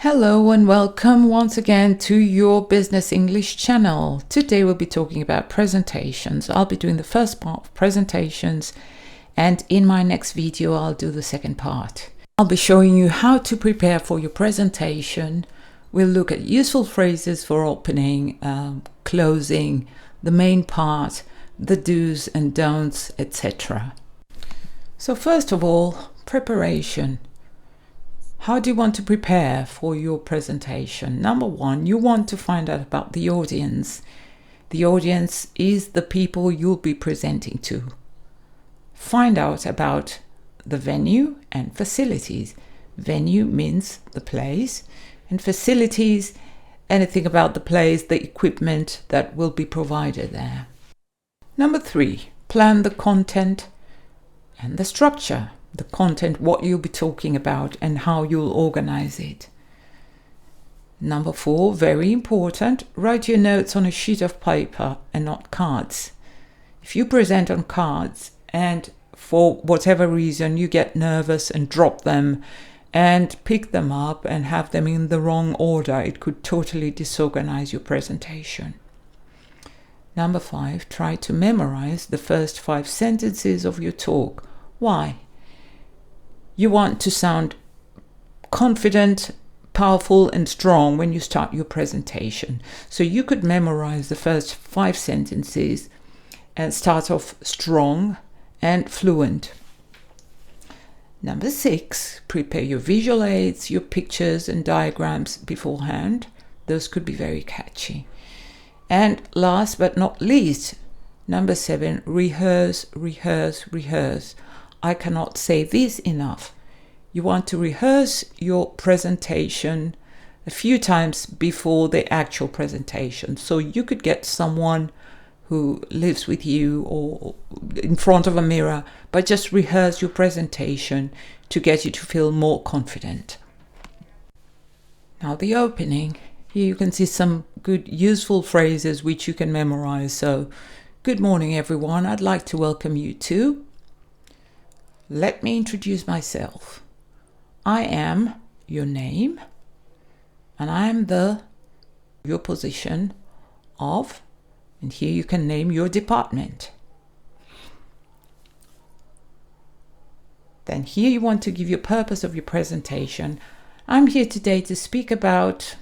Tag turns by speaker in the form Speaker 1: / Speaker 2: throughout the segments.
Speaker 1: Hello and welcome once again to your Business English channel. Today we'll be talking about presentations. I'll be doing the first part of presentations, and in my next video I'll do the second part. I'll be showing you how to prepare for your presentation. We'll look at useful phrases for opening, closing, the main part, the do's and don'ts, etc. So first of all, preparation. How do you want to prepare for your presentation? Number one, you want to find out about the audience. The audience is the people you'll be presenting to. Find out about the venue and facilities. Venue means the place, and facilities, anything about the place, the equipment that will be provided there. Number three, plan the content and the structure. The content, what you'll be talking about and how you'll organize it. Number four, very important, write your notes on a sheet of paper and not cards. If you present on cards and for whatever reason you get nervous and drop them and pick them up and have them in the wrong order, it could totally disorganize your presentation. Number five, try to memorize the first 5 sentences of your talk. Why? You want to sound confident, powerful, and strong when you start your presentation. So you could memorize the first 5 sentences and start off strong and fluent. Number 6, prepare your visual aids, your pictures and diagrams beforehand. Those could be very catchy. And last but not least, number 7, rehearse, rehearse, rehearse. I cannot say this enough. You want to rehearse your presentation a few times before the actual presentation. So you could get someone who lives with you or in front of a mirror, but just rehearse your presentation to get you to feel more confident. Now the opening. Here you can see some good useful phrases which you can memorize. So, good morning everyone. I'd like to welcome you to. Let me introduce myself. I am your name, and I am your position of, and here you can name your department. Then here you want to give your purpose of your presentation. I'm here today to speak about,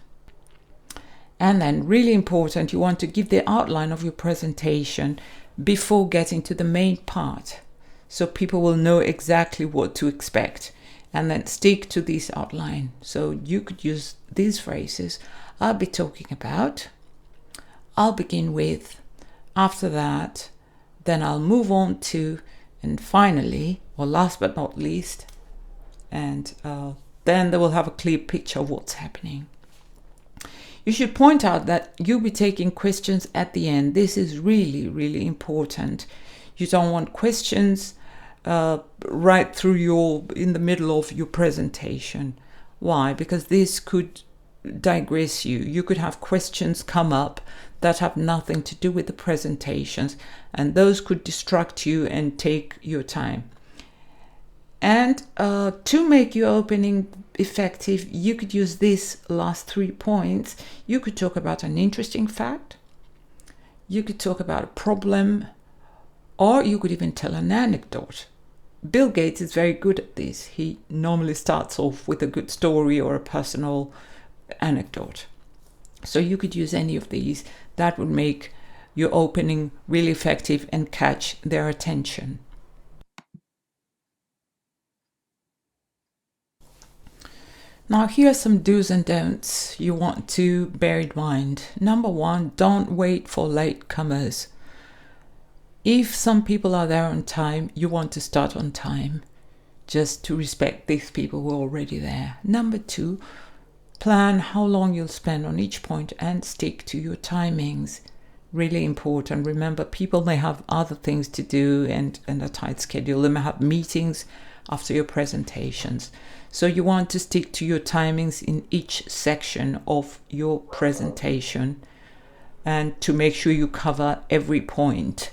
Speaker 1: and then really important, you want to give the outline of your presentation before getting to the main part, so people will know exactly what to expect. And then stick to this outline. So you could use these phrases. I'll be talking about, I'll begin with, after that, then I'll move on to, and finally, or last but not least, and then they will have a clear picture of what's happening. You should point out that you'll be taking questions at the end. This is really, really important. You don't want questions right through in the middle of your presentation. Why? Because this could digress you. You could have questions come up that have nothing to do with the presentations, and those could distract you and take your time. And to make your opening effective, you could use these last 3 points. You could talk about an interesting fact, you could talk about a problem, or you could even tell an anecdote. Bill Gates is very good at this. He normally starts off with a good story or a personal anecdote. So you could use any of these. That would make your opening really effective and catch their attention. Now here are some do's and don'ts you want to bear in mind. Number 1, don't wait for latecomers. If some people are there on time, you want to start on time, just to respect these people who are already there. Number 2, plan how long you'll spend on each point and stick to your timings. Really important. Remember, people may have other things to do and a tight schedule. They may have meetings after your presentations. So you want to stick to your timings in each section of your presentation and to make sure you cover every point.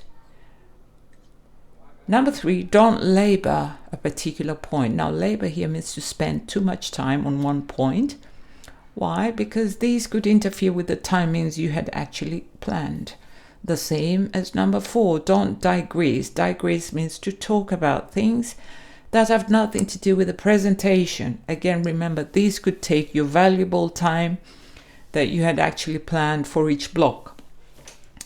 Speaker 1: Number 3, don't labor a particular point. Now, labor here means to spend too much time on one point Why? Because these could interfere with the timings you had actually planned. The same as number 4, don't digress. Digress means to talk about things that have nothing to do with the presentation. Again, remember, these could take your valuable time that you had actually planned for each block.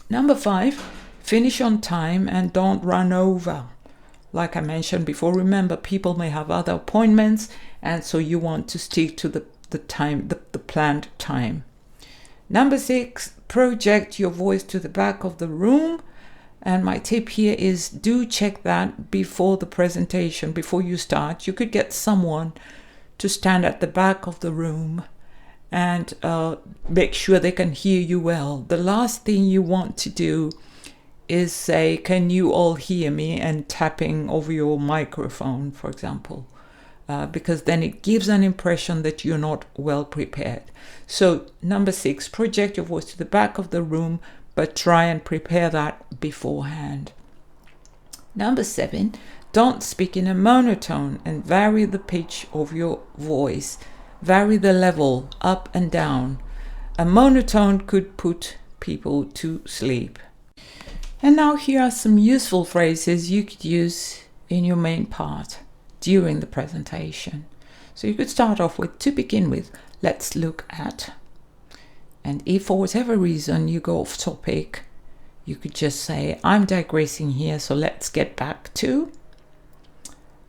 Speaker 1: Number 5, finish on time and don't run over. Like I mentioned before, remember, people may have other appointments, and so you want to stick to the planned time. Number 6, project your voice to the back of the room. And my tip here is do check that before the presentation, before you start. You could get someone to stand at the back of the room and make sure they can hear you well. The last thing you want to do is say, can you all hear me, and tapping over your microphone, for example, because then it gives an impression that you're not well prepared. So number 6, project your voice to the back of the room, but try and prepare that beforehand. Number 7, don't speak in a monotone and vary the pitch of your voice. Vary the level up and down. A monotone could put people to sleep. And now here are some useful phrases you could use in your main part during the presentation. So you could start off with, to begin with, let's look at. And if for whatever reason you go off topic, you could just say, I'm digressing here, so let's get back to.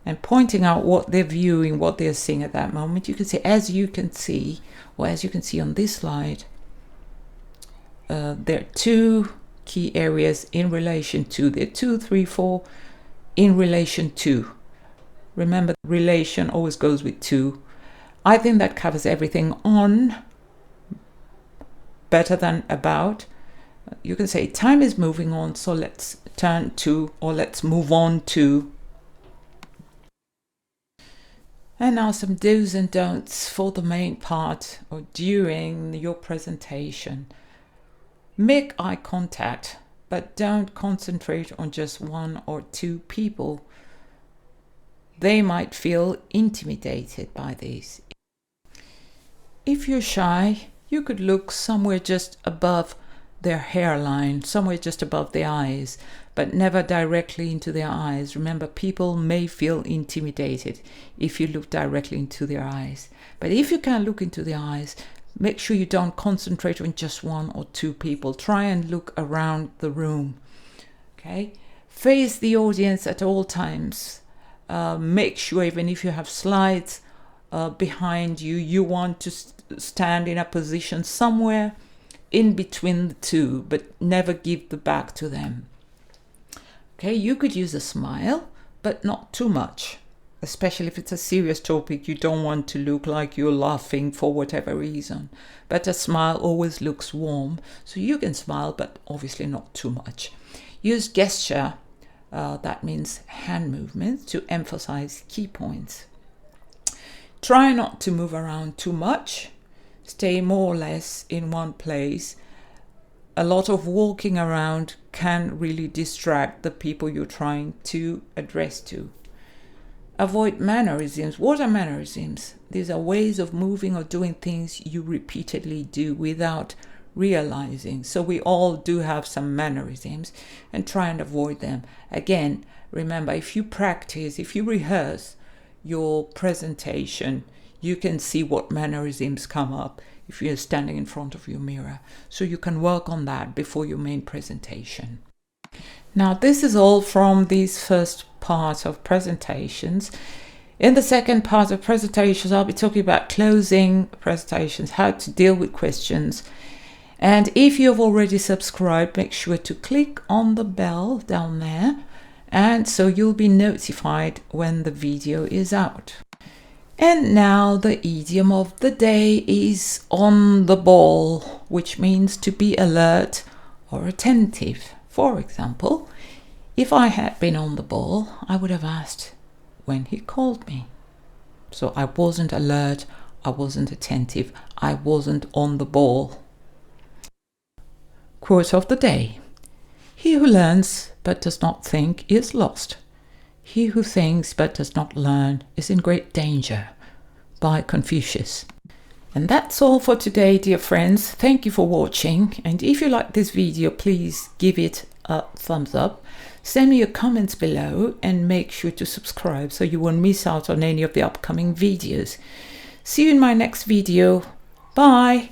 Speaker 1: And pointing out what they're viewing, what they're seeing at that moment. You can say, as you can see, or as you can see on this slide, there are 2 key areas in relation to. There are 2, 3, 4 in relation to. Remember, relation always goes with to. I think that covers everything. On, better than about. You can say time is moving on, so let's turn to, or let's move on to. And now some do's and don'ts for the main part or during your presentation. Make eye contact, but don't concentrate on just 1 or 2 people. They might feel intimidated by this. If you're shy, you could look somewhere just above their hairline, somewhere just above their eyes, but never directly into their eyes. Remember, people may feel intimidated if you look directly into their eyes. But if you can look into their eyes, make sure you don't concentrate on just 1 or 2 people. Try and look around the room. Okay? Face the audience at all times. Make sure, even if you have slides behind you, you want to stand in a position somewhere in between the 2, but never give the back to them. Okay, you could use a smile, but not too much, especially if it's a serious topic. You don't want to look like you're laughing for whatever reason, but a smile always looks warm, so you can smile, but obviously not too much. Use gesture, that means hand movements, to emphasize key points. Try not to move around too much. Stay more or less in one place. A lot of walking around can really distract the people you're trying to address to. Avoid mannerisms. What are mannerisms? These are ways of moving or doing things you repeatedly do without realizing. So we all do have some mannerisms, and try and avoid them. Again, remember, if you practice, if you rehearse your presentation, you can see what mannerisms come up if you're standing in front of your mirror. So you can work on that before your main presentation. Now, this is all from this first part of presentations. In the second part of presentations, I'll be talking about closing presentations, how to deal with questions. And if you've already subscribed, make sure to click on the bell down there, and so you'll be notified when the video is out. And now the idiom of the day is on the ball, which means to be alert or attentive. For example, if I had been on the ball, I would have asked when he called me. So I wasn't alert, I wasn't attentive, I wasn't on the ball. Quote of the day. He who learns but does not think is lost. He who thinks but does not learn is in great danger. By Confucius. And that's all for today, dear friends. Thank you for watching. And if you like this video, please give it a thumbs up. Send me your comments below and make sure to subscribe so you won't miss out on any of the upcoming videos. See you in my next video. Bye.